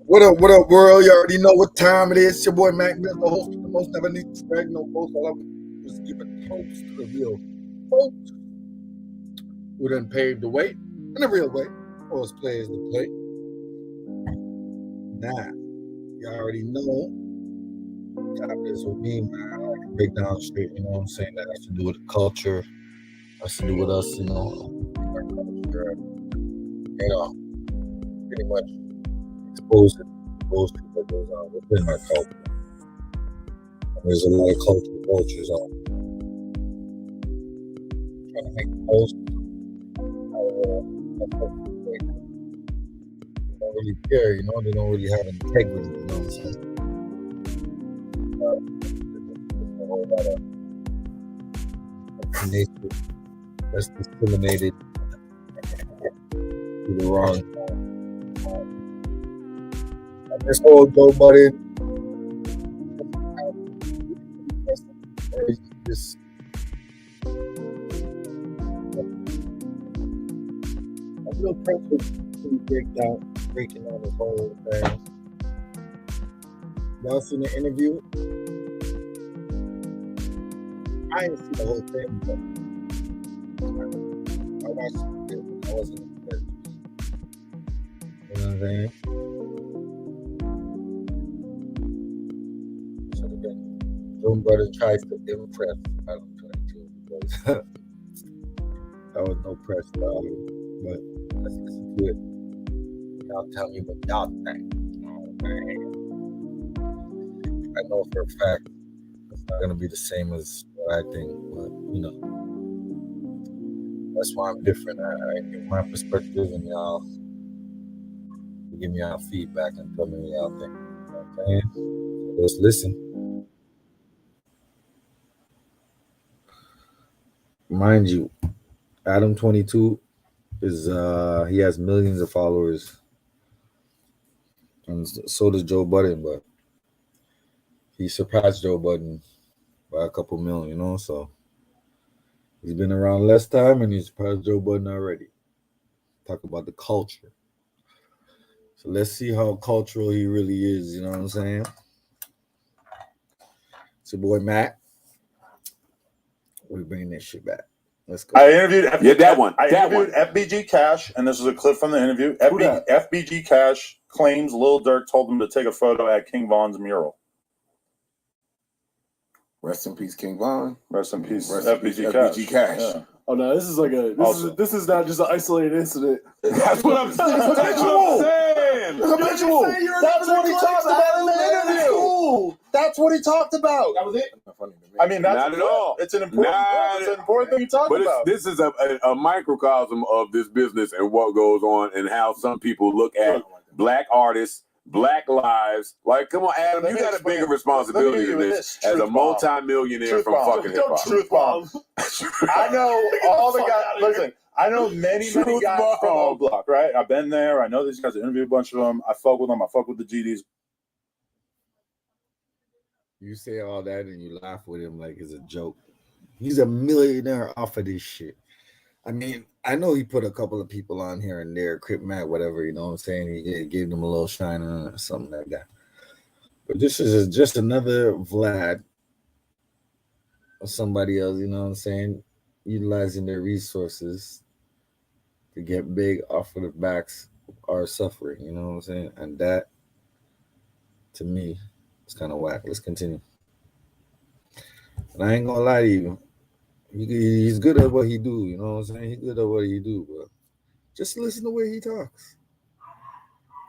What up, world? You already know what time it is. It's your boy Mac Mills, the host of the most never need to brag, no boast. All I was give a toast to the real folks who done paved the way in the real way for us players to play. Now, you already know. Top this with me, man. I like to break down straight, you know what I'm saying? That has to do with the culture, has to do with us, you know, our culture, pretty much exposing those people that goes on within our culture. And there's a lot of cultures on trying to make the most they don't really care, you know, they don't really have integrity, you know what I'm saying? There's a whole lot of nature that's discriminated to the wrong. This whole Joe Budden, just a real pressure to breaking down this whole thing. Y'all seen the interview? I didn't see the whole thing, but I watched it. I wasn't impressed. You know what I'm saying? Joe Budden tries to impress Adam 22 because that was no press value. But let's listen to it. Y'all tell me what y'all think. I know for a fact it's not gonna be the same as what I think, but you know, that's why I'm different. I give my perspective and y'all give me y'all feedback and tell me what y'all think. You know what I'm saying? So let's listen. Mind you, Adam 22 is he has millions of followers, and so does Joe Budden, but he surpassed Joe Budden by a couple million, you know. So he's been around less time, and he's surpassed Joe Budden already. Talk about the culture. So let's see how cultural he really is. You know what I'm saying? It's your boy Matt. We're bringing this shit back. Let's go. I interviewed interviewed FBG Cash, and this is a clip from the interview. FBG Cash claims Lil Durk told him to take a photo at King Von's mural. Rest in peace, King Von. Rest in peace, FBG Cash. Yeah. Oh no, this is like this is not just an isolated incident. That's what I'm saying. That's habitual. That's what he talked about in the interview. That's what he talked about. That was it. I mean, that's not at all. It's an important thing to talk about. This is a microcosm of this business and what goes on and how some people look at black artists, black lives. Like, come on, Adam, you got a bigger responsibility than this as a multi-millionaire from fucking hip hop. Truth bomb. I know all the guys. Listen, I know many guys from O Block, right? I've been there. I know these guys. I interviewed a bunch of them. I fuck with them. I fuck with the GDs. You say all that and you laugh with him like it's a joke. He's a millionaire off of this shit. I mean, I know he put a couple of people on here and there, Crip Matt, whatever, you know what I'm saying? He gave them a little shine or something like that. But this is just another Vlad or somebody else, you know what I'm saying, utilizing their resources to get big off of the backs of our suffering, you know what I'm saying? And that, to me, it's kind of whack. Let's continue. And I ain't gonna lie to you. He's good at what he do, you know what I'm saying? He's good at what he do, but just listen to the way he talks.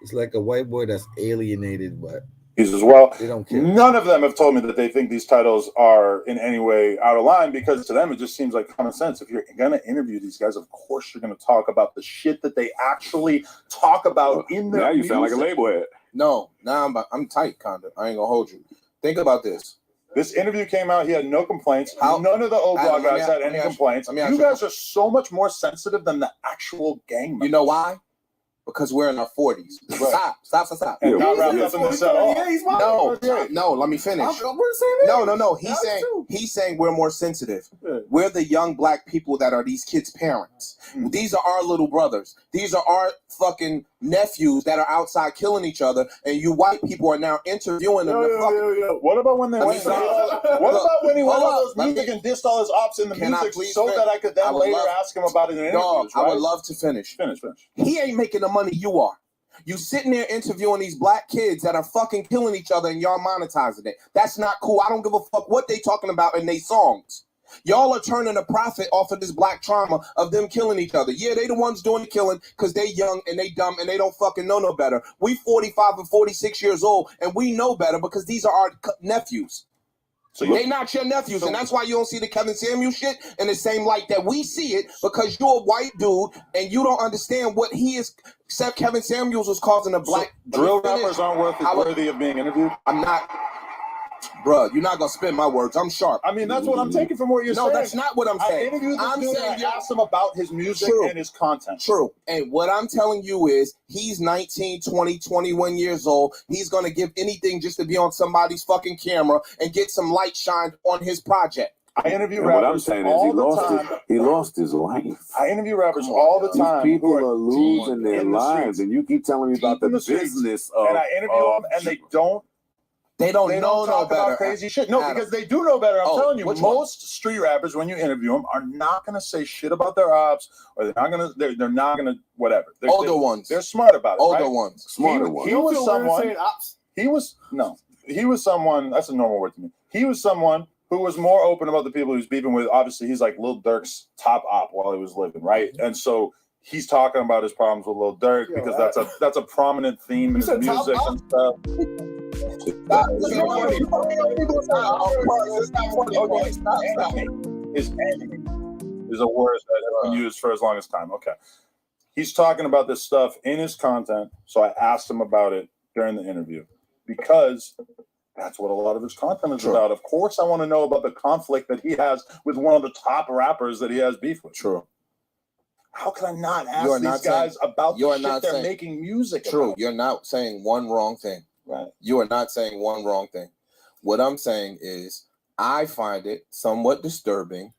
It's like a white boy that's alienated, but as well. They don't care. None of them have told me that they think these titles are in any way out of line, because to them it just seems like common sense. If you're gonna interview these guys, of course you're gonna talk about the shit that they actually talk about in their music. Sound like a label head. No, now I'm tight, kinda. I ain't gonna hold you. Think about this. This interview came out. He had no complaints. None of the O Block guys had any complaints. You guys are so much more sensitive than the actual gang members. You know why? Because we're in our 40s. Right. Stop. And not wrapped up in this at all. No, let me finish. We're saying No. He's saying He's saying we're more sensitive. Yeah. We're the young black people that are these kids' parents. These are our little brothers. These are our fucking nephews that are outside killing each other, and you white people are now interviewing them. What about when they went? What about when he went on those Let music and dissed all his ops in the Can I music please so finish? that I could then I would later love- ask him about it in interviews? Dog, I right? would love to finish. Finish. He ain't making the money you are. You sitting there interviewing these black kids that are fucking killing each other and y'all monetizing it. That's not cool. I don't give a fuck what they talking about in their songs. Y'all are turning a profit off of this black trauma of them killing each other. Yeah, they the ones doing the killing because they young and they dumb and they don't fucking know no better. We 45 and 46 years old and we know better because these are our nephews. So They not your nephews, and that's why you don't see the Kevin Samuels shit in the same light that we see it, because you're a white dude and you don't understand what he is. Except Kevin Samuels was causing a black drill rappers aren't worthy of being interviewed. I'm not, bruh. You're not gonna spin my words. I'm sharp. I mean, that's what I'm taking from what you're saying. No, that's not what I'm I saying. interviewed this I'm dude saying and I asked him about his music True. and his content. True. And what I'm telling you is he's 19, 20, 21 years old. He's going to give anything just to be on somebody's fucking camera and get some light shined on his project. I interview And rappers what I'm saying is all the time. he lost his life. I interview rappers all the These time. people who are losing their in the lives, streets, and you keep telling me about deep in the the streets, business of. and I interview them, and they don't know talk no about better. crazy shit. No, Adam. because they do know better. I'm telling you, which one? most street rappers, when you interview them, are not going to say shit about their ops, or they're not gonna whatever. Older ones. They're smart about it. Older right? ones. Smarter ones. He was someone. saying ops. He was someone. That's a normal word to me. He was someone who was more open about the people he was beefing with. Obviously, he's like Lil Durk's top op while he was living, right? And so he's talking about his problems with Lil Durk because that's a prominent theme in his said top music op? and stuff. Enemy is a word that has been used for as long as time. Okay. He's talking about this stuff in his content, so I asked him about it during the interview because that's what a lot of his content is about. Of course, I want to know about the conflict that he has with one of the top rappers that he has beef with. True. How can I not ask these guys about the shit they're making music True. about? You're not saying one wrong thing. Right. You are not saying one wrong thing. What I'm saying is I find it somewhat disturbing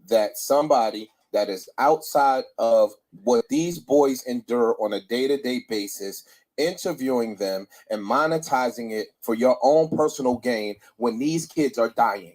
that somebody that is outside of what these boys endure on a day-to-day basis, interviewing them and monetizing it for your own personal gain when these kids are dying.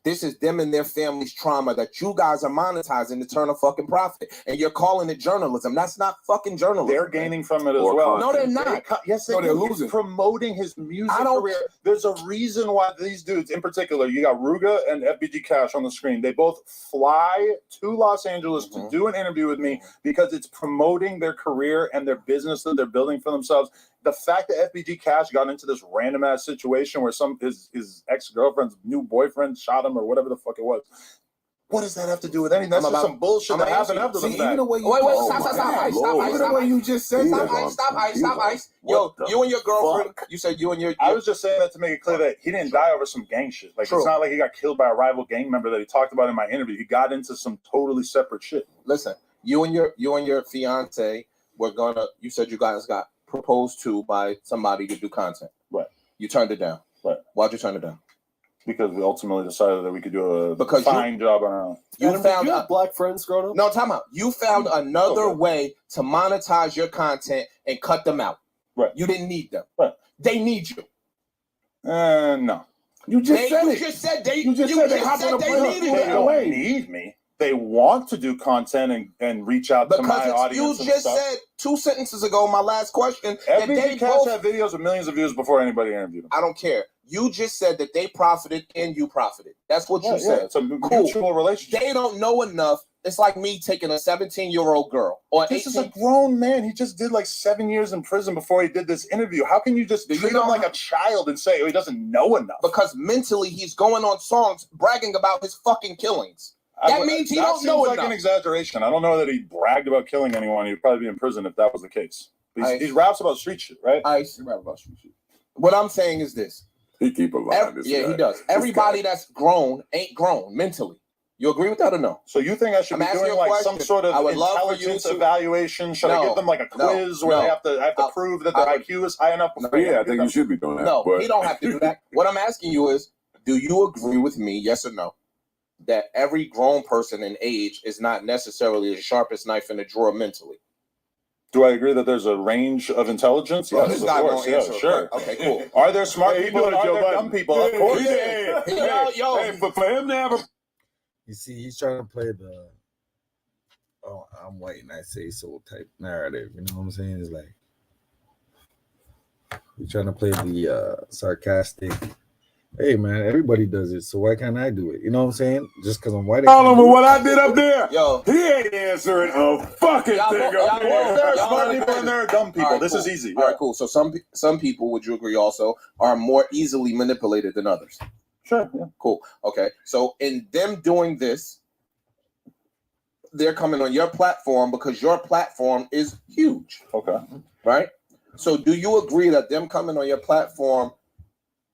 This is them and their family's trauma that you guys are monetizing to turn a fucking profit. And you're calling it journalism. That's not fucking journalism. They're gaining from it as Or well. No, they're not. Yes, No, they're losing. promoting his music I don't- career. There's a reason why these dudes, in particular, you got Ruga and FBG Cash on the screen. They both fly to Los Angeles to do an interview with me because it's promoting their career and their business that they're building for themselves. The fact that FBG Cash got into this random ass situation where his ex-girlfriend's new boyfriend shot him or whatever the fuck it was. What does that have to do with anything? That's just some bullshit that happened after the fact. Wait, stop, the way you just said, stop, ice. Yo, you and your girlfriend, you said you and your... I was just saying that to make it clear that he didn't die over some gang shit. Like, it's not like he got killed by a rival gang member that he talked about in my interview. He got into some totally separate shit. Listen, you and your fiance were gonna, you said you guys got proposed to by somebody to do content. Right. You turned it down. Right. Why'd you turn it down? Because we ultimately decided that we could do a Because fine job on our own. You found you have black friends growing up? No, time out. You found another way to monetize your content and cut them out. Right. You didn't need them. Right. They need you. No. You just said they needed They don't need me. They want to do content and reach out to my audience. You just said 2 sentences ago, my last question. FBG Cash had videos with millions of views before anybody interviewed them. I don't care. You just said that they profited and you profited. That's what you said. It's a mutual relationship. They don't know enough. It's like me taking a 17-year-old girl or This is a grown man. He just did like 7 years in prison before he did this interview. How can you just treat him like a child and say, oh, he doesn't know enough? Because mentally he's going on songs bragging about his fucking killings. That means he don't know enough. Like an exaggeration. I don't know that he bragged about killing anyone. He'd probably be in prison if that was the case. He raps about street shit, right? He raps about street shit. What I'm saying is this. He keep a lie. He does. Everybody that's grown ain't grown mentally. You agree with that or no? So you think I should be doing like some sort of intelligence evaluation? Should I give them like a quiz where they have to prove that their IQ is high enough? Yeah, I think you should be doing that. No, he don't have to do that. What I'm asking you is, Do you agree with me, yes or no, that every grown person in age is not necessarily the sharpest knife in the drawer mentally? Do I agree that there's a range of intelligence? Bro, Yes, this of guy course. won't Yeah, answer. sure. Okay, cool. Are there smart Hey, people and are there dumb people? Of course. Hey, for him to have a You see, he's trying to play the I'm white and I say so type narrative. You know what I'm saying? It's like he's trying to play the sarcastic. Hey man, everybody does it, so why can't I do it? You know what I'm saying? Just because I'm white. Tell him what I did up there. Yo, he ain't answering a fucking Y'all thing both- up y'all there. both- There are y'all smart both people and there are dumb people. All right, This cool. is easy. All right, cool. So some people, would you agree, also are more easily manipulated than others? Sure. Yeah. Cool. Okay. So in them doing this, they're coming on your platform because your platform is huge. Okay. Right? So do you agree that them coming on your platform,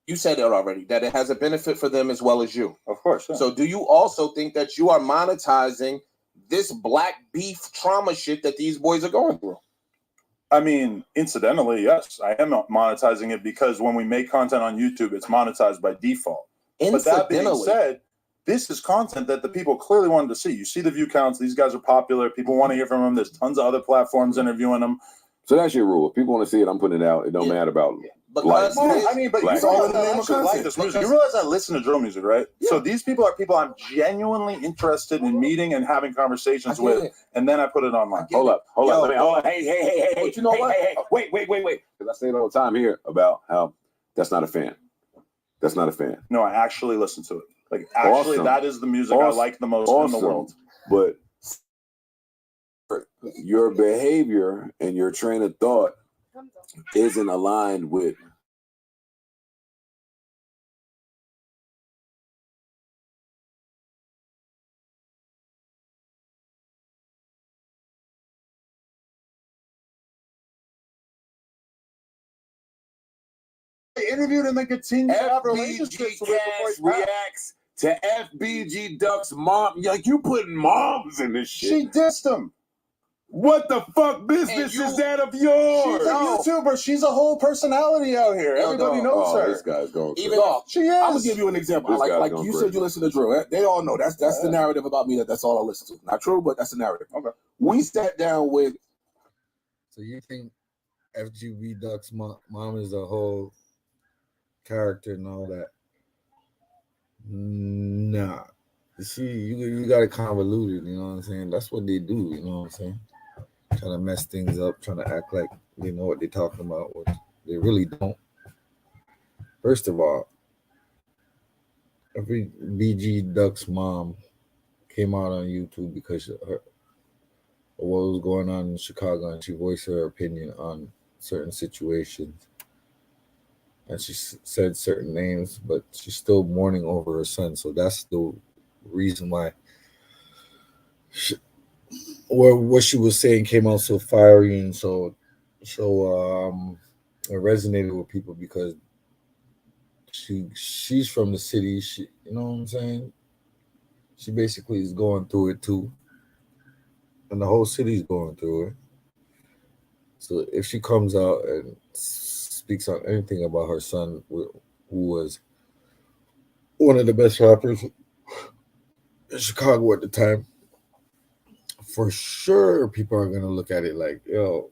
you said it already, that it has a benefit for them as well as you? Of course. Yeah. So do you also think that you are monetizing this black beef trauma shit that these boys are going through? I mean, incidentally, yes, I am monetizing it because when we make content on YouTube, it's monetized by default. But that being said, this is content that the people clearly wanted to see. You see the view counts. These guys are popular. People want to hear from them. There's tons of other platforms interviewing them. So that's your rule. If people want to see it, I'm putting it out. It don't matter about Because I mean, but Black. you realize All in the I name of actually like content. this music. You realize I listen to drill music, right? Yeah. So these people are people I'm genuinely interested in meeting and having conversations with, and then I put it online. Hold up. Yo, Let me, hold up. Hey. But you know what? Wait. Because I say it all the time here about how that's not a fan. That's not a fan. No, I actually listen to it. Like, actually, Awesome. that is the music I like the most in the world. But your behavior and your train of thought isn't aligned with They interviewed and they continue to have FBG relationships with Cash reacts to FBG Duck's mom. Like, you putting moms in this shit. She dissed him. What the fuck business is that of yours? She's a YouTuber. She's a whole personality out here. Everybody knows her. This guy's going crazy. Even if She is. I'm gonna give you an example. This guy's Like going you crazy. said, you listen to drill. They all know that's the narrative about me. That's all I listen to. Not true, but that's the narrative. Okay. We sat down with. So you think FGB Duck's mom is a whole character and all that? Nah. See, you got it convoluted, you know what I'm saying? That's what they do, you know what I'm saying? Trying to mess things up, trying to act like they know what they're talking about, what they really don't. First of all, every BG Duck's mom came out on YouTube because of what was going on in Chicago, and she voiced her opinion on certain situations. And she said certain names, but she's still mourning over her son. So that's the reason why what she was saying came out so fiery and so it resonated with people because she's from the city. She, you know what I'm saying? She basically is going through it too, and the whole city's going through it. So if she comes out and speaks on anything about her son, who was one of the best rappers in Chicago at the time, for sure people are gonna look at it like, yo,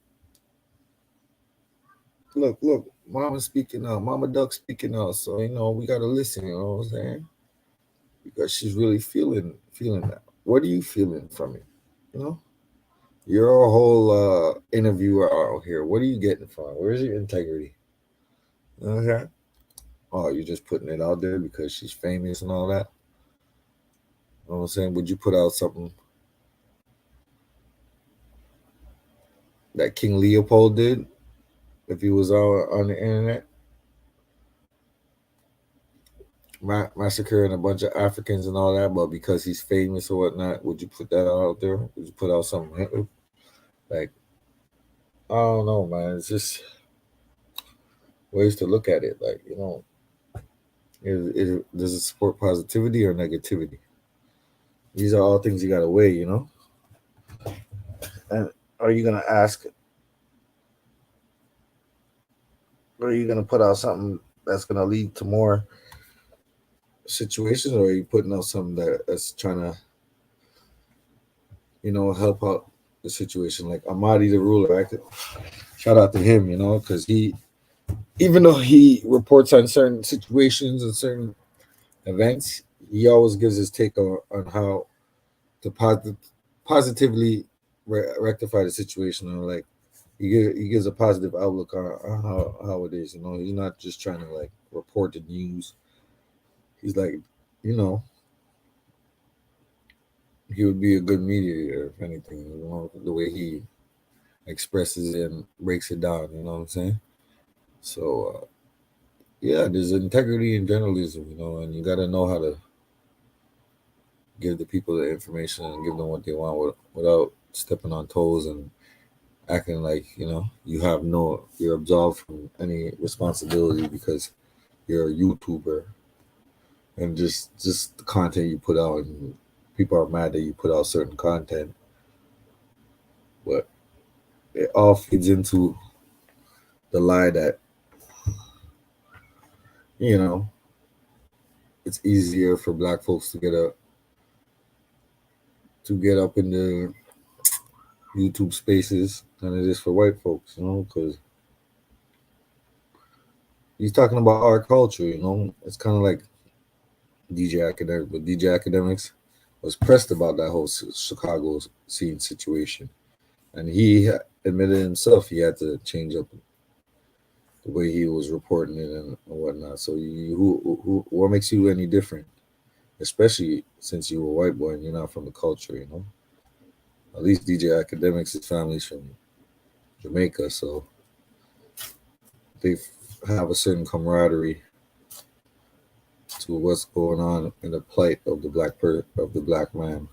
look, Mama's speaking out, Mama Duck speaking out. So we gotta listen. You know what I'm saying? Because she's really feeling that. What are you feeling from it? You're a whole interviewer out here. What are you getting from it? Where's your integrity? Okay. Oh, you're just putting it out there because she's famous and all that. You know what I'm saying? Would you put out something that King Leopold did if he was on the internet? Massacring a bunch of Africans and all that, but because he's famous or whatnot, would you put that out there? Would you put out something like, I don't know, man. It's just ways to look at it. Like, does it support positivity or negativity? These are all things you got to weigh, And are you going to ask, or are you going to put out something that's going to lead to more situations, or are you putting out something that's trying to, help out the situation? Like Amadi the Ruler, shout out to him, because even though he reports on certain situations and certain events, he always gives his take on how to positively rectify the situation, or like he gives a positive outlook on how it is. He's not just trying to like report the news. He's like, he would be a good mediator, if anything. The way he expresses it and breaks it down. You know what I'm saying? So yeah, there's integrity in journalism, and you got to know how to give the people the information and give them what they want without stepping on toes and acting like you're absolved from any responsibility because you're a YouTuber and just the content you put out, and people are mad that you put out certain content, but it all feeds into the lie that it's easier for black folks to get up in the YouTube spaces than it is for white folks, because he's talking about our culture, it's kind of like DJ Academics, but DJ Academics was pressed about that whole Chicago scene situation, and he admitted himself he had to change up the way he was reporting it and whatnot. So what makes you any different, especially since you're a white boy and you're not from the culture, At least DJ Academics, his family's from Jamaica, so they have a certain camaraderie to what's going on in the plight of the black man,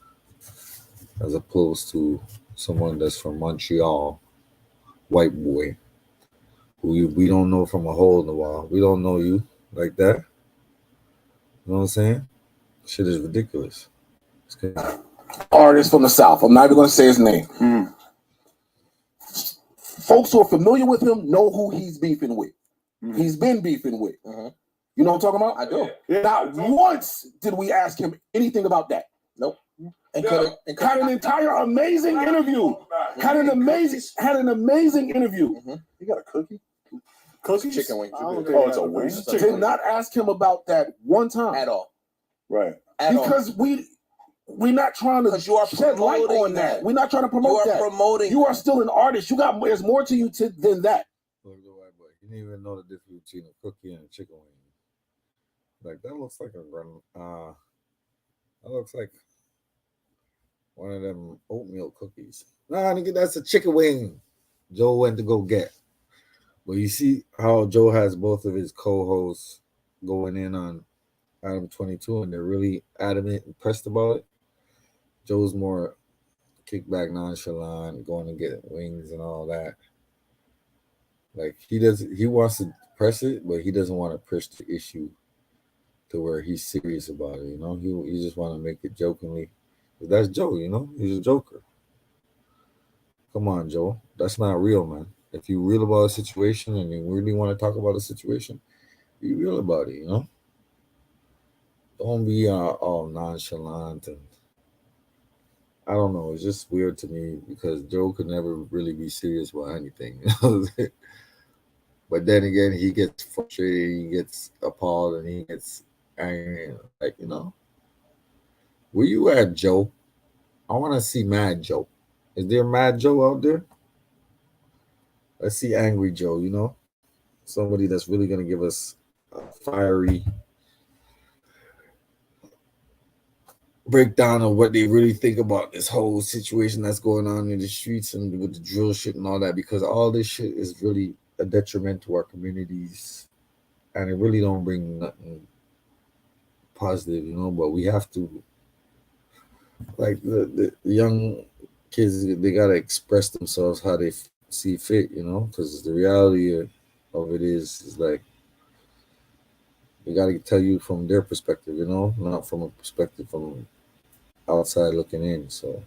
as opposed to someone that's from Montreal, white boy, who we don't know from a hole in the wall. We don't know you like that. You know what I'm saying? Shit is ridiculous. Artist from the South. I'm not even going to say his name. Folks who are familiar with him know who he's beefing with. He's been beefing with. You know what I'm talking about? I do. Not once did we ask him anything about that. Nope. And had an entire amazing interview. Had an amazing interview. You got a cookie? Cookies? Chicken wing. Oh, it's a wing. Did not ask him about that one time At all. Right. because we're not trying to you are shed light on that. We're not trying to promote that. You are still an artist. There's more to you than that. Look, the white boy. You didn't even know the difference between a cookie and a chicken wing. Like that looks like that looks like one of them oatmeal cookies. Nah, nigga, that's a chicken wing Joe went to go get. But you see how Joe has both of his co-hosts going in on Adam 22, and they're really adamant and pressed about it. Joe's more kickback, nonchalant, going to get wings and all that. Like he wants to press it, but he doesn't want to push the issue to where he's serious about it. He just want to make it jokingly. That's Joe. He's a joker. Come on, Joe. That's not real, man. If you're real about a situation and you really want to talk about a situation, be real about it. Don't be all nonchalant and I don't know. It's just weird to me because Joe could never really be serious about anything. But then again, he gets frustrated, he gets appalled, and he gets angry. Like, where you at, Joe? I want to see Mad Joe. Is there Mad Joe out there? Let's see Angry Joe, somebody that's really going to give us a fiery breakdown of what they really think about this whole situation that's going on in the streets and with the drill shit and all that, because all this shit is really a detriment to our communities and it really don't bring nothing positive, but we have to, like the young kids, they got to express themselves how they see fit, because the reality of it is like they got to tell you from their perspective, not from a perspective from outside looking in. So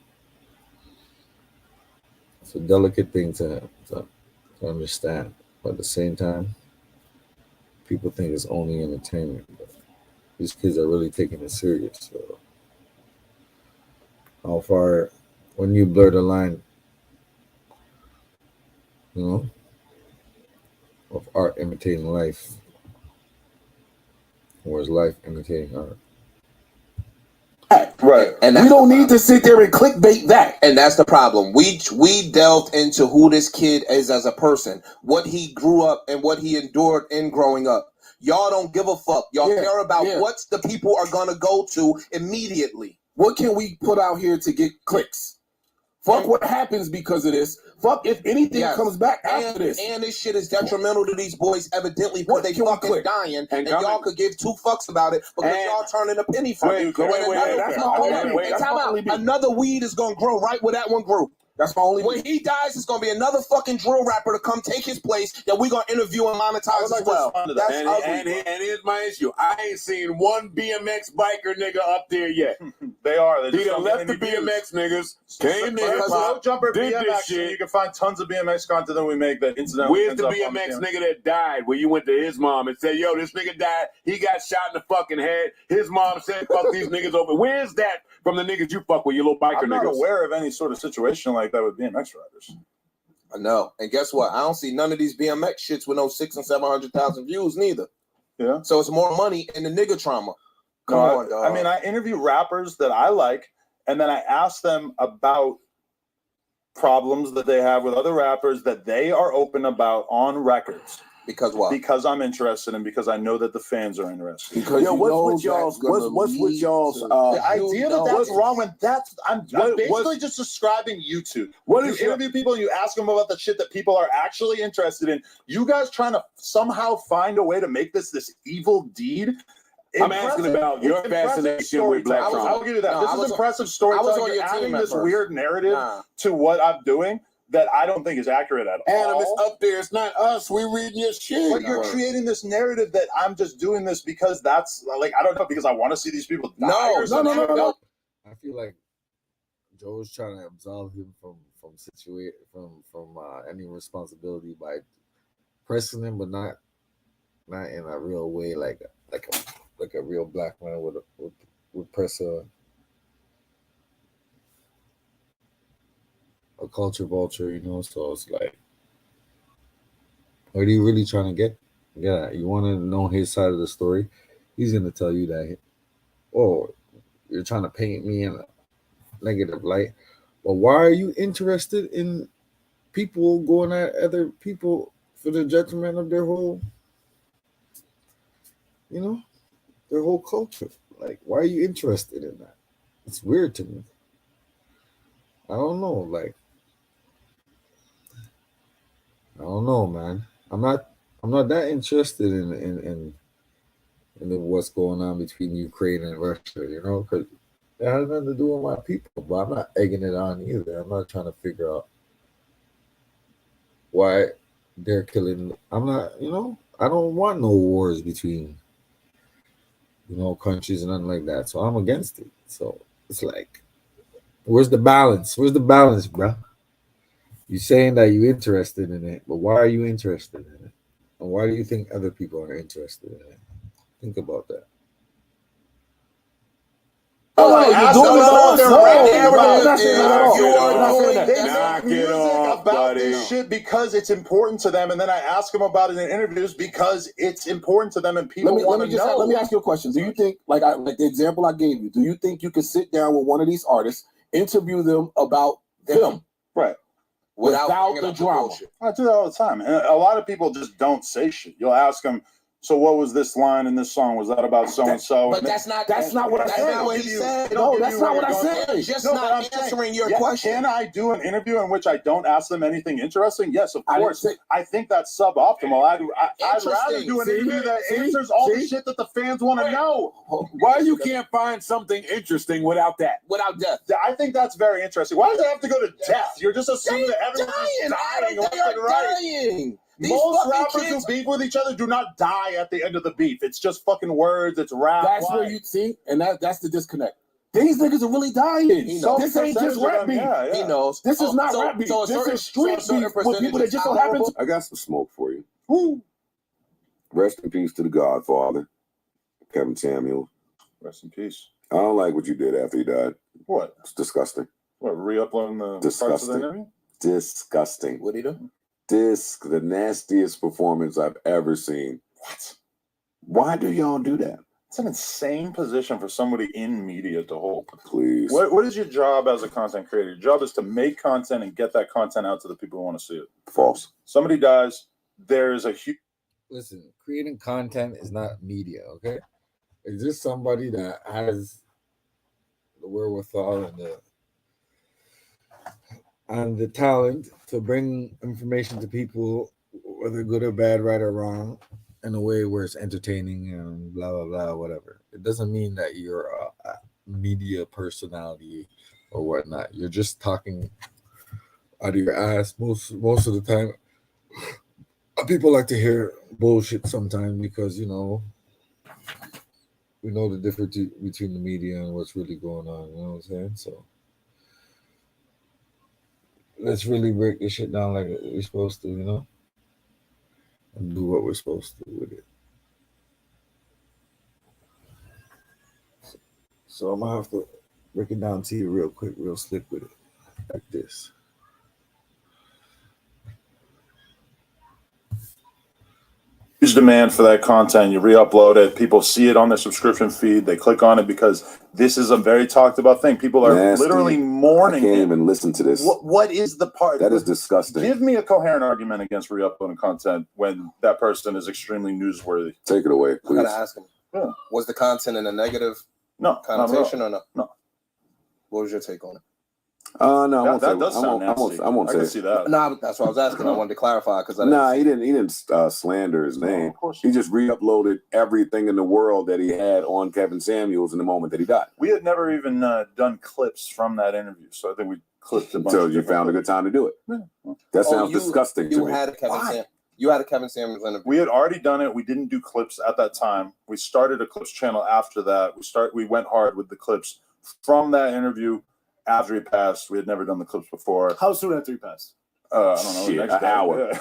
it's a delicate thing to understand, but at the same time, people think it's only entertainment. But these kids are really taking it serious. So how far, when you blur the line, you know, of art imitating life, or is life imitating art? Right. And we don't need to sit there and clickbait that. And that's the problem. We delved into who this kid is as a person, what he grew up and what he endured in growing up. Y'all don't give a fuck. Y'all care about what the people are gonna go to immediately. What can we put out here to get clicks? Fuck what happens because of this. Fuck if anything comes back after this. And this shit is detrimental to these boys, evidently, because they fucking dying, and y'all could give two fucks about it because y'all turning a penny for it. Another weed is gonna grow right where that one grew. That's my only. When he dies, it's gonna be another fucking drill rapper to come take his place that we're gonna interview and monetize as well. That's and here's my issue. I ain't seen one BMX biker nigga up there yet. They are. He done left the BMX niggas, came in, no jumper did BMX this shit. You can find tons of BMX content that we make that incidentally. Where's the BMX nigga that died where you went to his mom and said, yo, this nigga died, he got shot in the fucking head, his mom said, fuck these niggas over. Where's that from the niggas you fuck with, your little biker niggas? I'm not aware of any sort of situation like that with BMX riders. I know. And guess what? I don't see none of these BMX shits with no 600,000 and 700,000 views neither. Yeah. So it's more money in the nigga trauma. Come on, dog. I mean, I interview rappers that I like, and then I ask them about problems that they have with other rappers that they are open about on records. Because what? Because I'm interested and because I know that the fans are interested. Because what's with y'all's the idea that that's wrong when I'm basically just describing YouTube. What you interview people and you ask them about the shit that people are actually interested in. You guys trying to somehow find a way to make this evil deed. I'm asking about your fascination with black trauma. I'll give you that. This is impressive storytelling. You're adding this weird narrative to what I'm doing that I don't think is accurate at all. Adam, it's up there. It's not us. We're reading your shit. But you're creating this narrative that I'm just doing this because that's like, I don't know, because I want to see these people die. No. I feel like Joe's trying to absolve him from any responsibility by pressing him, but not in a real way, like a real black man would press a culture vulture, you know. So it's like, what are you really trying to get? Yeah, you want to know his side of the story. He's gonna tell you that, oh, you're trying to paint me in a negative light. But why are you interested in people going at other people for the detriment of their whole, you know, their whole culture? Like, why are you interested in that? It's weird to me. I don't know, like, I don't know, man. I'm not that interested in what's going on between Ukraine and Russia, you know, because it has nothing to do with my people. But I'm not egging it on either. I'm not trying to figure out why they're killing. I'm not, you know, I don't want no wars between, you know, countries and nothing like that. So I'm against it. So it's like, where's the balance? Where's the balance, bro? You're saying that you're interested in it, but why are you interested in it? And why do you think other people are interested in it? Think about that. Knock it off, about this shit because it's important to them, and then I ask them about it in interviews because it's important to them, and people want to know. Let me ask you a question. Do you think, like the example I gave you, do you think you could sit down with one of these artists, interview them about them, right, without the drama? I do that all the time, and a lot of people just don't say shit. You'll ask them, so what was this line in this song? Was that about so and so? But that's not what I said. What he said. No, that's not what I said. Just not answering your question. Can I do an interview in which I don't ask them anything interesting? Yes, of course. I think that's suboptimal. I'd rather do an interview that answers all the shit that the fans want to know. Why you can't find something interesting without that? Without death. I think that's very interesting. Why does it have to go to death? You're just assuming that everyone's dying. Most rappers who beef with each other do not die at the end of the beef. It's just fucking words. It's rap. That's where you see, and that's the disconnect. These niggas are really dying. This ain't just rap beef. He knows. This is not rap beef. This is street beef with people that just don't happen to. I got some smoke for you. Woo. Rest in peace to the Godfather. Kevin Samuels. Rest in peace. I don't like what you did after he died. What? It's disgusting. What? Re-uploading the parts of the Disgusting. interview? Disgusting. What did he do? The nastiest performance I've ever seen. What? Why do y'all do that? It's an insane position for somebody in media to hold. Please. What is your job as a content creator? Your job is to make content and get that content out to the people who want to see it. False. Somebody dies, there is a huge... Listen, creating content is not media, okay? It's just somebody that has the wherewithal and the talent to bring information to people, whether good or bad, right or wrong, in a way where it's entertaining and blah blah blah, whatever. It doesn't mean that you're a media personality or whatnot. You're just talking out of your ass most of the time. People like to hear bullshit sometimes because we know the difference between the media and what's really going on. You know what I'm saying? So let's really break this shit down like we're supposed to, and do what we're supposed to with it. So I'm gonna have to break it down to you real quick, real slick with it, like this. huge demand for that content. You re-upload it, people see it on their subscription feed, they click on it because this is a very talked about thing. People are literally mourning. I can't even listen to this. What is the part that is disgusting? Give me a coherent argument against re-uploading content when that person is extremely newsworthy. Take it away, please. I gotta ask him. Yeah. Was the content in a negative connotation or no? No. What was your take on it? No, that does sound nasty. I won't I say can see that. No, that's what I was asking. I wanted to clarify because he didn't slander his name. Of course he just re-uploaded everything in the world that he had on Kevin Samuels in the moment that he died. We had never even done clips from that interview, so I think we clipped a bunch. Until you found a good time to do it. Yeah. That sounds disgusting to me. You had a Kevin Samuels interview. We had already done it. We didn't do clips at that time. We started a clips channel after that. We went hard with the clips from that interview. After he passed, we had never done the clips before. How soon after he passed? I don't know. Shit, the next an day, hour.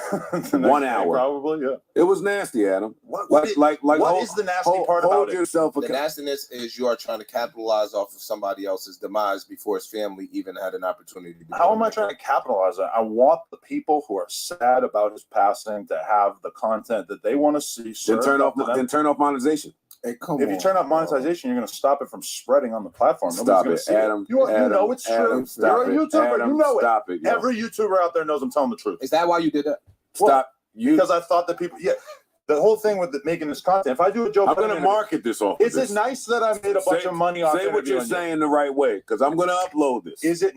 Yeah. 1 hour. Probably, yeah. It was nasty, Adam. What is the nasty part about it? The nastiness is you are trying to capitalize off of somebody else's demise before his family even had an opportunity to. How am I trying to capitalize on it? I want the people who are sad about his passing to have the content that they want to see. Then turn off monetization. Hey, if you turn off monetization, you're going to stop it from spreading on the platform. Stop it, Adam. You know it's true. You're a YouTuber. Adam, you know stop it. Yo. Every YouTuber out there knows I'm telling the truth. Is that why you did that? Stop. Because I thought that people, the whole thing with making this content, if I do a joke, I'm going to market this off. Is it nice that I made a bunch of money off? Say what you're saying the right way, because I'm going to upload this. Is it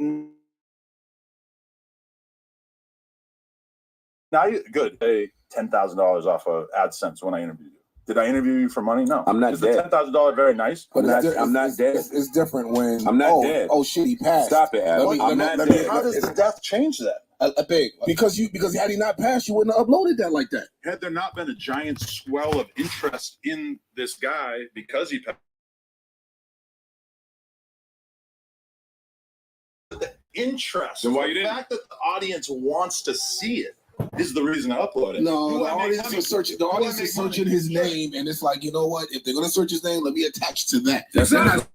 now? Good. Pay $10,000 off of AdSense when I interview you. Did I interview you for money? No. I'm not Is dead. The $10,000 very nice? But I'm not dead. It's different when I'm not dead. Oh shit, he passed. Stop it, Adam. I'm not dead. How does the death change that? Because had he not passed, you wouldn't have uploaded that like that. Had there not been a giant swell of interest in this guy because he passed, the interest, then why you didn't? The fact that the audience wants to see it is the reason I upload it. No, the audience is searching. The audience is searching his name, and it's like, you know what? If they're gonna search his name, let me attach to that. Exactly.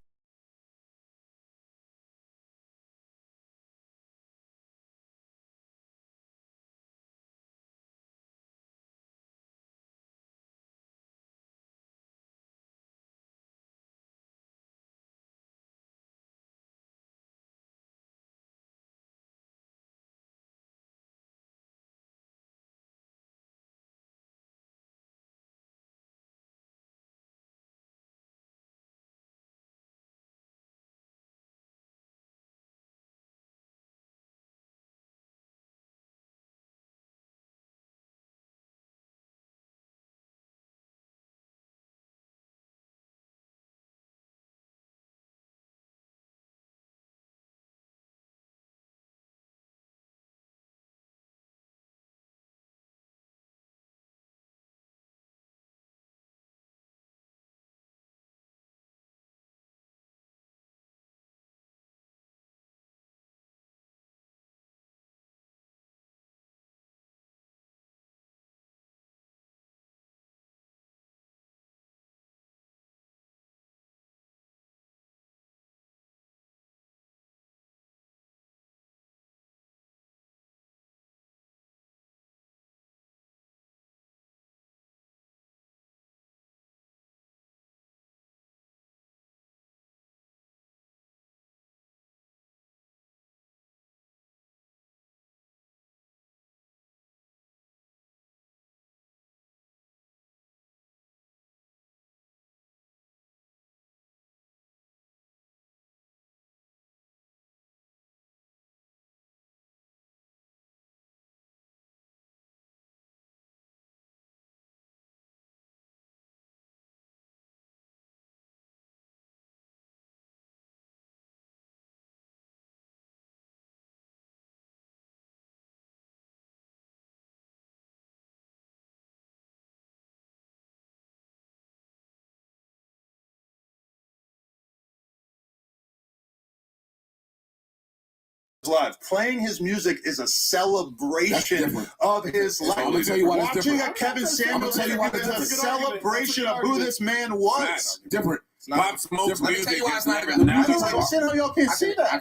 live. Playing his music is a celebration of his life. I'm gonna tell you why that's Watching different. a Kevin Samuels interview is a celebration of who this man was. Different. Pop Smoke's Let me music tell you why is it's not never even- I don't understand how y'all can't see that.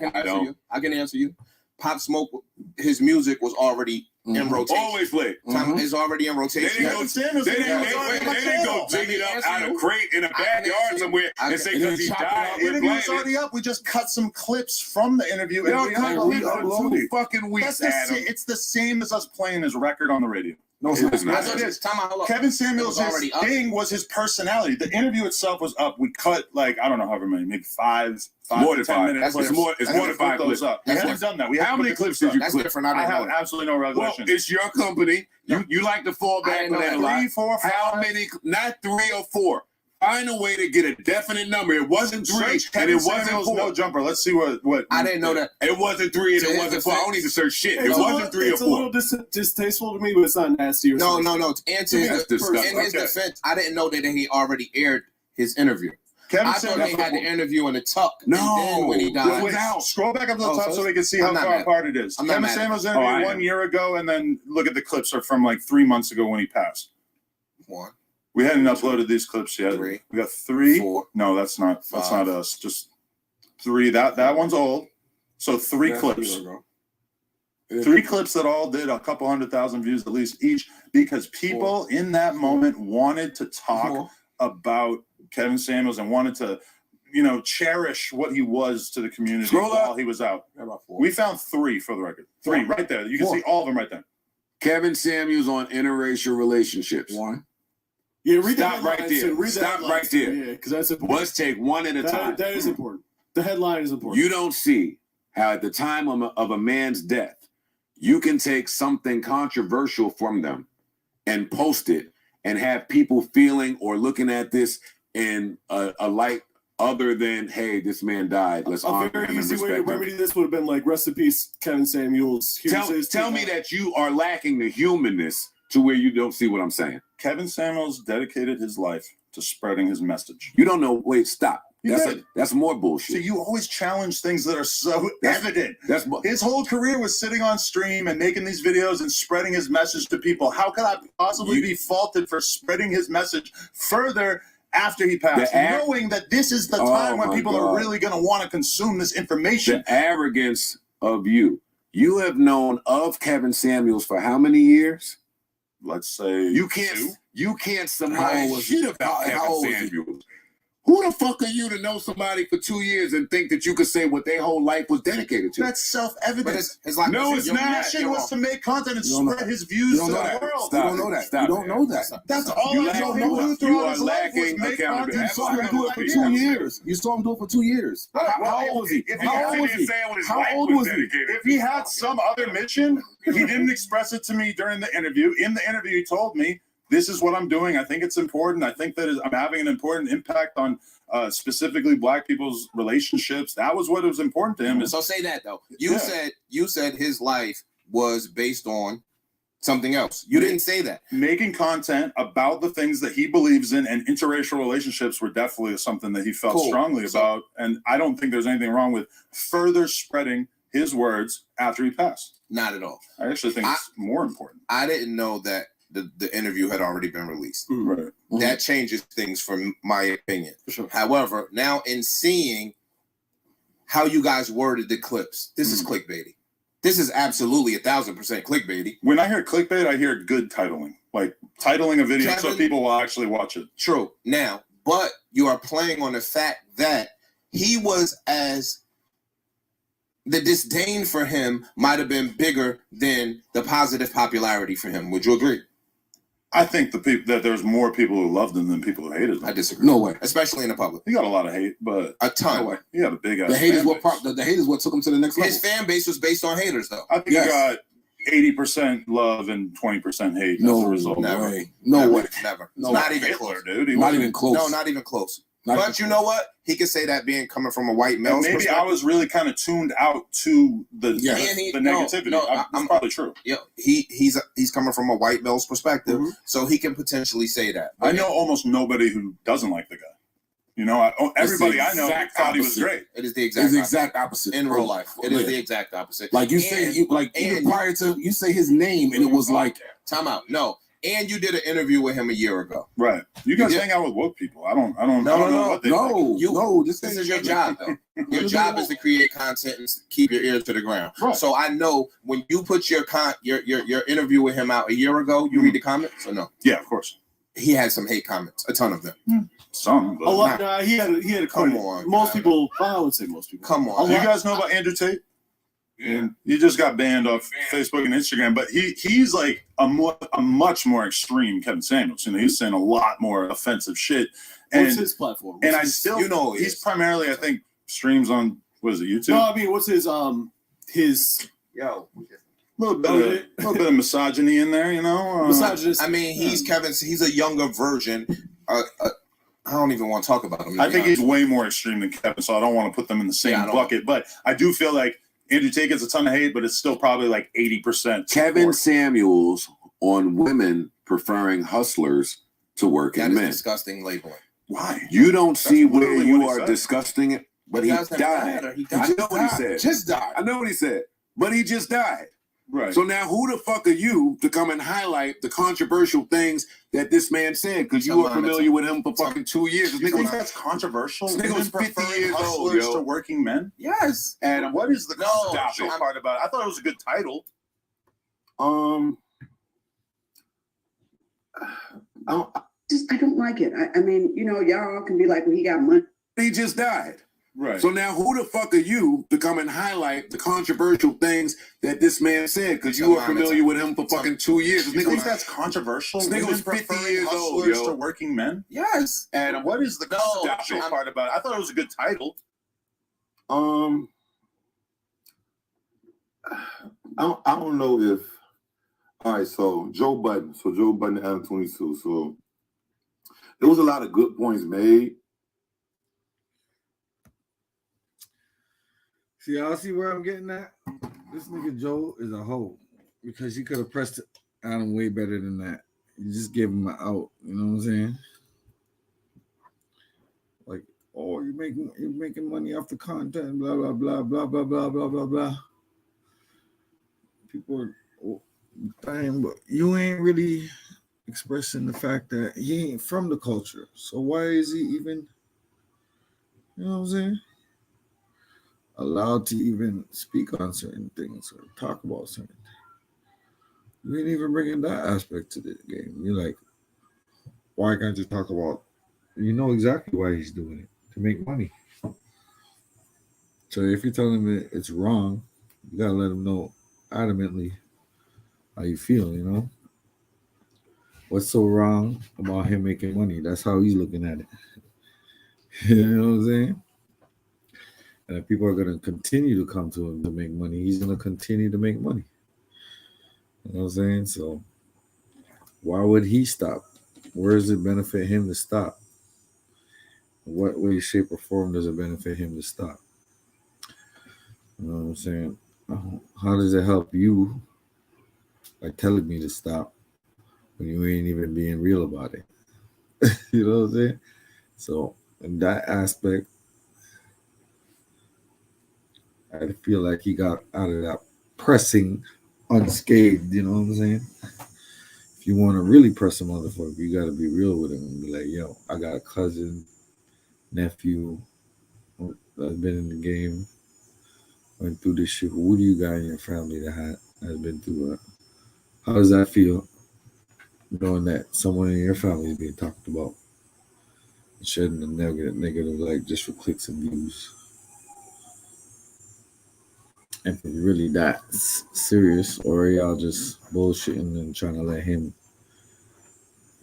I can answer you. Pop Smoke, his music was already in rotation. Always play. Is already in They rotation. didn't go, they didn't go dig it up out of crate in a backyard somewhere and say because he died. The We're interview's playing already up. We just cut some clips from the interview. Y'all And cut we clips for uploaded 2 it. fucking weeks, That's Adam. it's the same as us playing his record on the radio. No, it's not. It's not. Yes, it is. Time out, hold up. Kevin Samuels' It was already up. thing was his personality. The interview itself was up. We cut like I don't know however many, maybe five More to than 10 5. minutes. It's more than 5 clips. Up. We That's haven't done that. We How haven't many put clips the did you That's clip? different. I I didn't have know that. absolutely no Well, recollection. it's your company. You like to fall I back didn't on know that a that. lot. 3, 4, 5. How many? Not 3 or 4. Find a way to get a definite number. It wasn't 3, Search and Kevin it wasn't Samuels 4. no jumper. Let's see what I didn't know that. It wasn't 3, and To it his wasn't 4. I don't defense- need to search shit. It It's wasn't 3 or It's a 4. little distasteful to me, but it's not nasty or No, something. no, no. To answer To me, that's disgusting. in his Okay. defense, I didn't know that he already aired his interview. Kevin I thought they Samuels. had the interview in the tuck. No. And then when he died. Wait, scroll back up to the Oh, top so so we can see how I'm not far mad. apart it is. I'm not Kevin mad. Samuels I interview am. 1 year ago, and then look at the clips are from like 3 months ago when he passed. 1, We hadn't uploaded these clips yet. 3, We got 3. 4. No, that's not 5. us. Just 3. That one's old. So 3 clips. 3 clips that all did a couple 100,000 views at least each because people in that moment wanted to talk about Kevin Samuels and wanted to, cherish what he was to the community Scroll up. while he was out. We found 3 for the record. 3 right there. You can see all of them right there. Kevin Samuels on interracial relationships. 1. Yeah, read the Stop right headlines there. too. Read the Stop headlines right too. there. Yeah, because that's important. Let's take one at a time. That is important. The headline is important. You don't see how at the time of a man's death, you can take something controversial from them and post it and have people feeling or looking at this in a light other than, hey, this man died. Let's a honor very him and easy way to respect him. remedy this would have been like, rest in peace, Kevin Samuels. Tell me that you are lacking the humanness to where you don't see what I'm saying. Kevin Samuels dedicated his life to spreading his message. You don't know. Wait, stop. He did. That's more So bullshit. you always challenge things that are so evident. That's His whole career was sitting on stream and making these videos and spreading his message to people. How could I possibly be faulted for spreading his message further after he passed, knowing that this is the time when people are really going to want to consume this information? The arrogance of you. You have known of Kevin Samuels for how many years? Let's say you can't 2. you can't How surmise old was shit he? about How old Kevin was he? Samuels. Who the fuck are you to know somebody for 2 years and think that you could say what their whole life was dedicated to? That's self-evident. But it's like No, it's Your not. mission was to make content and You don't know spread his views to You don't know the that. world. You don't know that. Stop You don't it. know that. That's all You I know lack- him do you throughout are his life was lacking make accountability. content. You saw him do it for 2 years. You saw him do it for 2 years. How old was he? How old was he? How old was he? If he had some other mission, he didn't express it to me during the interview. In the interview, he told me, this is what I'm doing. I think it's important. I think that I'm having an important impact on specifically Black people's relationships. That was what was important to him. So say that though. You said his life was based on something else. You didn't say that. Making content about the things that he believes in, and interracial relationships were definitely something that he felt strongly about. And I don't think there's anything wrong with further spreading his words after he passed. Not at all. I actually think it's more important. I didn't know that the interview had already been released. Right. That changes things from my opinion. For sure. However, now in seeing how you guys worded the clips, this is clickbaity. This is absolutely 1,000% clickbaity. When I hear clickbait, I hear good titling, like titling a video so Kevin- people will actually watch it. True. Now, but you are playing on the fact that he was the disdain for him might have been bigger than the positive popularity for him. Would you agree? I think that there's more people who loved him than people who hated him. I disagree. No way. Especially in the public. He got a lot of hate, but A ton. No way. he had a big ass. The hate is fan what base. the hate is what took him to the next level. His fan base was based on haters, though. I think Yes. he got 80% love and 20% hate as a No result. way. No Never. way. Never. No Not way. even Hitler, close. dude. He Not wasn't- even close. No, not even close. Not But even you know what? He could say that being coming from a white And male's maybe I perspective. was really kind of tuned out to the Yeah. the negativity. That's probably true. Yeah, he's coming from a white male's perspective, so he can potentially say that. I know almost nobody who doesn't like the guy. You know, everybody I know exact thought he was opposite. great. It is the It's exact the opposite. exact opposite In real life. It is the exact opposite. Like you say, even prior to you say his name, and it was like time out. No. And you did an interview with him a year ago. Right. You guys hang out with woke people. I don't know what they like. This is your job though. Your job is to create content and keep your ears to the ground. Right. So I know when you put your interview with him out a year ago, you read the comments or no? Yeah, of course. He had some hate comments, a ton of them. Some, but A lot. Nah, he had a Come on, most man. people. I would say most people. Come on. you guys know about Andrew Tate? yeah. He just got banned off Facebook and Instagram, but he's like a much more extreme Kevin Samuels. You know, he's saying a lot more offensive shit. What's his platform? He's primarily, I think, streams on what is it, YouTube? No, I mean, what's his Yo. A little bit of misogyny in there, you know. misogynist? I mean, he's a younger version. I don't even want to talk about him. I think he's way more extreme than Kevin, so I don't want to put them in the same bucket. But I do feel like Andrew Tate gets a ton of hate, but it's still probably like 80%. Kevin Samuels on women preferring hustlers to working that is men. disgusting labeling. Why? You don't see where literally you what he are said. disgusting it, but he doesn't died. matter. He I just know what he said. Just died. I know what he said, but he just died. Right. So now who the fuck are you to come and highlight the controversial things that this man said? Because you were familiar with him for fucking 2 years. You think that's controversial? This nigga was 50 years old, hustlers yo. to working men? Yes. And what is the No, controversial part about it? I thought it was a good title. I don't like it. I mean, you know, y'all can be like, well, he got money. He just died. Right. So now who the fuck are you to come and highlight the controversial things that this man said? Because you were familiar with him for fucking 2 years. You think that's controversial? This nigga was 50 years old, hustlers yo. to working men? Yes. And what is the controversial part about it? I thought it was a good title. I don't know if. All right, so Joe Budden. So Joe Budden, Adam 22. So there was a lot of good points made. See, y'all see where I'm getting at? This nigga Joe is a hoe because he could have pressed Adam way better than that. You just gave him an out. You know what I'm saying? Like, oh, you're making money off the content, blah blah blah blah blah blah blah blah blah. People are dying, but you ain't really expressing the fact that he ain't from the culture. So why is he even? You know what I'm saying? Allowed to even speak on certain things or talk about certain things. You ain't even bringing that aspect to the game. You're like, why can't you talk about? You know exactly why he's doing it, to make money. So if you're telling him that it's wrong, you gotta let him know adamantly how you feel. You know, what's so wrong about him making money? That's how he's looking at it. You know what I'm saying? And if people are going to continue to come to him to make money, he's going to continue to make money. You know what I'm saying? So why would he stop? Where does it benefit him to stop? What way, shape, or form does it benefit him to stop? You know what I'm saying? How does it help you by telling me to stop when you ain't even being real about it? You know what I'm saying? So in that aspect, I feel like he got out of that pressing unscathed, you know what I'm saying? If you want to really press a motherfucker, you got to be real with him and be like, yo, I got a cousin, nephew that's been in the game, went through this shit. Who do you got in your family that has been through it? How does that feel, knowing that someone in your family is being talked about, shedding the negative like just for clicks and views? If it's really that serious, or y'all just bullshitting and trying to let him,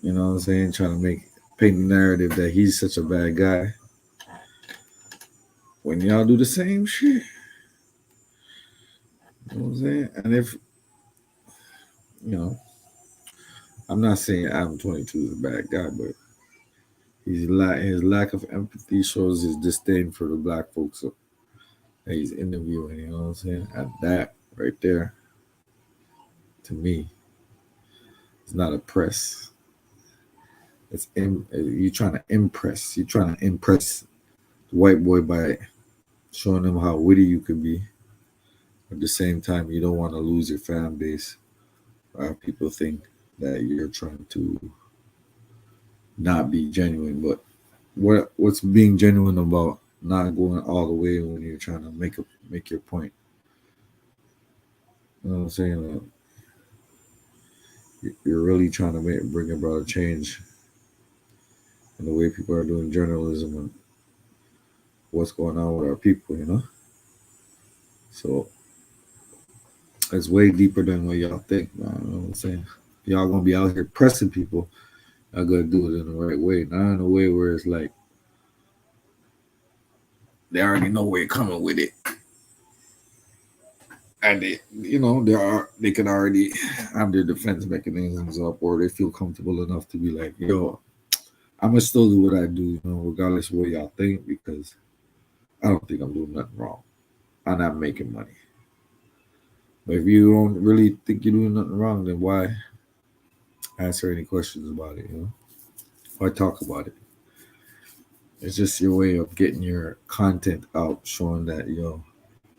you know what I'm saying, trying to paint the narrative that he's such a bad guy when y'all do the same shit. You know what I'm saying? And if, you know, I'm not saying Adam 22 is a bad guy, but his lack of empathy shows his disdain for the black folks that he's interviewing, you know what I'm saying? And that right there, to me, it's not a press. You're trying to impress. You're trying to impress the white boy by showing them how witty you can be. At the same time, you don't want to lose your fan base. People think that you're trying to not be genuine, but what's being genuine about not going all the way when you're trying to make your point? You know what I'm saying? You're really trying to bring about a change in the way people are doing journalism and what's going on with our people, you know? So it's way deeper than what y'all think, man. You know what I'm saying? Y'all gonna be out here pressing people. I gotta do it in the right way, not in a way where it's like they already know where you're coming with it, and they can already have their defense mechanisms up, or they feel comfortable enough to be like, yo, I'm gonna still do what I do, you know, regardless of what y'all think, because I don't think I'm doing nothing wrong. I'm not making money. But if you don't really think you're doing nothing wrong, then why answer any questions about it, you know? Why talk about it? It's just your way of getting your content out, showing that, yo,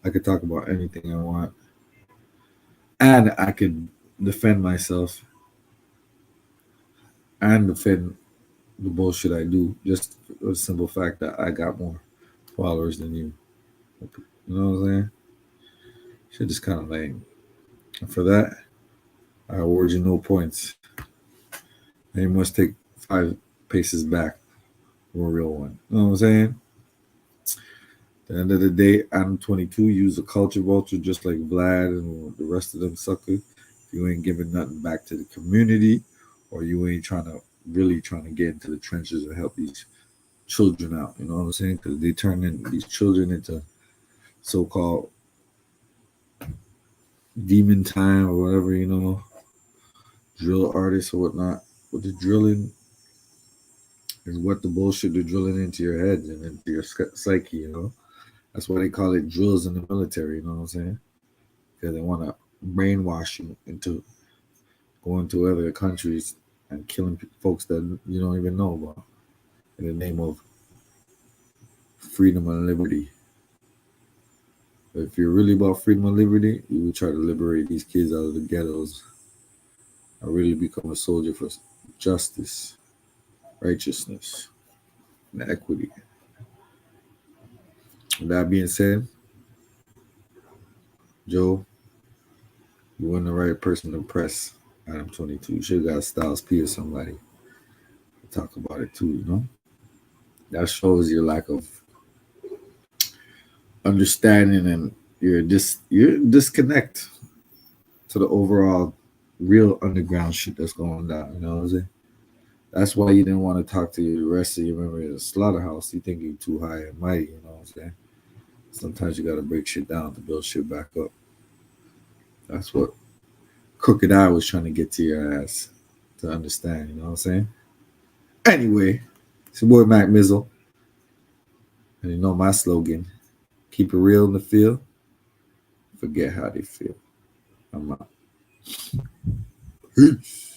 I could talk about anything I want. And I could defend myself and defend the bullshit I do, just for the simple fact that I got more followers than you. You know what I'm saying? Shit is kind of lame. And for that, I award you no points. And you must take 5 paces back from a real one. You know what I'm saying? At the end of the day, I'm 22. Use a culture vulture just like Vlad and the rest of them suckers. You ain't giving nothing back to the community, or you ain't really trying to get into the trenches and help these children out. You know what I'm saying? Because they turn these children into so-called demon time or whatever, you know, drill artists or whatnot. But the drilling is what the bullshit they're drilling into your head and into your psyche, you know. That's why they call it drills in the military, you know what I'm saying? Because they want to brainwash you into going to other countries and killing folks that you don't even know about in the name of freedom and liberty. But if you're really about freedom and liberty, you would try to liberate these kids out of the ghettos and really become a soldier for justice, righteousness, and equity. With that being said, Joe, you weren't the right person to press. I'm 22. You should have got Styles P or somebody to talk about it too, you know? That shows your lack of understanding and your disconnect to the overall real underground shit that's going down, you know what I'm saying? That's why you didn't want to talk to the rest of your members in the slaughterhouse. You think you're too high and mighty, you know what I'm saying? Sometimes you got to break shit down to build shit back up. That's what Crooked Eye was trying to get to your ass to understand, you know what I'm saying? Anyway, it's your boy Mac Mizzle. And you know my slogan, keep it real in the field, forget how they feel. I'm out. Peace.